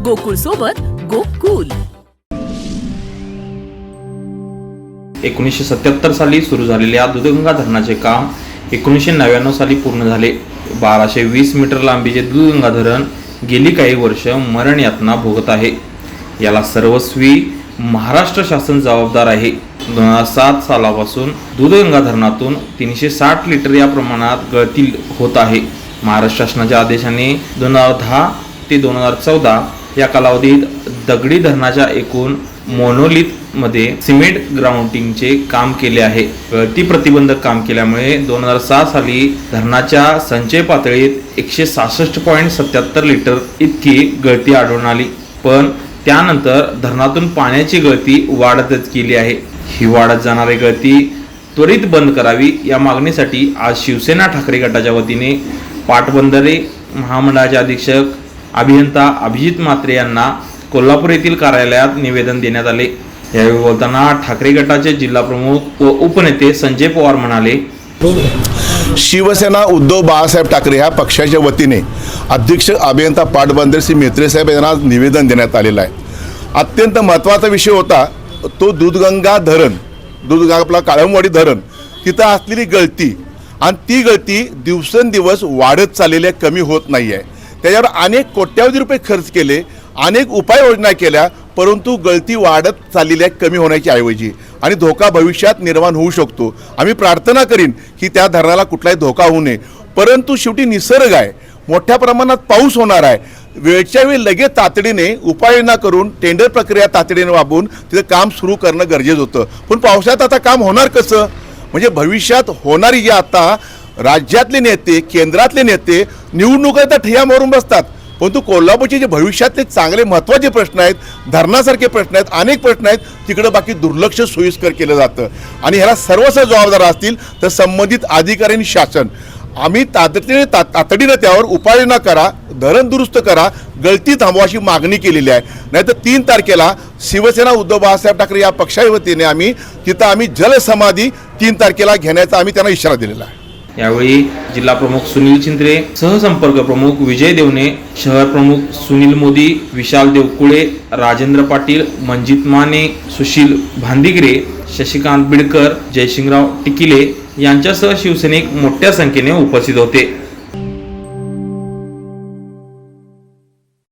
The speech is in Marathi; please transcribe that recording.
गोकुळ सोबत गोकुल। 1977 साली सुरू झालेल्या दूधगंगा धरणाचे काम 1999 साली पूर्ण झाले। 1220 मीटर लांबीचे दूधगंगा धरण गेली काही वर्ष मरण यातना भोगत आहे। याला सर्वस्वी महाराष्ट्र शासन जबाबदार आहे। 2007 सालापासून दूधगंगा धरणातून 360 लिटर या प्रमाणात गळती होत आहे। महाराष्ट्र शासनाच्या आदेशाने 2010 ते 2014 या कालावधीत दगडी धरणाच्या एकूण मोनोलिथ मध्ये सिमेंट ग्राउंडिंगचे काम केले आहे। गळती प्रतिबंधक काम केल्यामुळे 2007 साली धरणाच्या संचय पातळीत 166.77 लिटर इतकी गळती आढळून आली, पण त्यानंतर धरणातून पाण्याची गळती वाढतच गेली आहे। ही वाढत जाणारी गळती त्वरित बंद करावी या मागणीसाठी आज शिवसेना ठाकरे गटाच्या वतीने पाटबंधारे महामंडळाचे अधीक्षक अभियंता अभिजित म्हात्रे यांना कोल्हापूर येथील कार्यालयात निवेदन देण्यात आले। यावेळी बोलताना ठाकरे गटाचे जिल्हा प्रमुख व उपनेते संजय पवार म्हणाले, शिवसेना उद्धव बाळासाहेब ठाकरे ह्या पक्षाच्या वतीने अध्यक्ष अभियंता पाटबंधारे श्री म्हात्रे साहेब यांना निवेदन देण्यात आलेलं आहे। अत्यंत महत्त्वाचा विषय होता तो दूधगंगा धरण, आपला काळमवाडी धरण, तिथं असलेली गळती आणि ती गळती दिवसेंदिवस वाढत चाललेली आहे, कमी होत नाही आहे। त्याच्यावर अनेक कोट्यावधी रुपये खर्च केले, अनेक उपाययोजना केल्या, परंतु गळती वाढत चाललेली आहे कमी होण्याची ऐवजी, आणि धोका भविष्यात निर्माण होऊ शकतो। आम्ही प्रार्थना करीन की त्या धरणाला कुठलाही धोका होऊ नये, परंतु शेवटी निसर्ग आहे, मोठ्या प्रमाणात पाऊस होणार आहे, वेळच्या वेळी लगेच तातडीने उपाययोजना करून टेंडर प्रक्रिया तातडीने वापरून तिथं काम सुरू करणं गरजेचं होतं। पण पावसात आता काम होणार कसं? म्हणजे भविष्यात होणारी जी आता राज्यातले नेते, केंद्रातले नेते निवडणुकीचा ठिय्या मारून बसतात, परंतु कोल्हापूरचे जे भविष्यातले चांगले महत्त्वाचे प्रश्न आहेत, धरणासारखे प्रश्न आहेत, अनेक प्रश्न आहेत, तिकडे बाकी दुर्लक्ष सोयीस्कर केलं जातं। आणि ह्याला सर्वस्व जबाबदार असतील तर संबंधित अधिकारी आणि शासन। आम्ही तातडीनं त्यावर उपाययोजना करा, धरण दुरुस्त करा, गळती थांबवा अशी मागणी केलेली आहे। नाहीतर 3 तारखेला शिवसेना उद्धव बाळासाहेब ठाकरे या पक्षाच्या वतीने आम्ही जलसमाधी 3 तारखेला घेण्याचा आम्ही त्यांना इशारा दिलेला आहे। यावेळी जिल्हा प्रमुख सुनील चिंद्रे, सहसंपर्क प्रमुख विजय देवणे, शहर प्रमुख सुनील मोदी, विशाल देवकुळे, राजेंद्र पाटील, मंजित माने, सुशील भांदिगरे, शशिकांत बिडकर, जयसिंगराव टिकिले यांच्यासह शिवसैनिक मोठ्या संख्येने उपस्थित होते।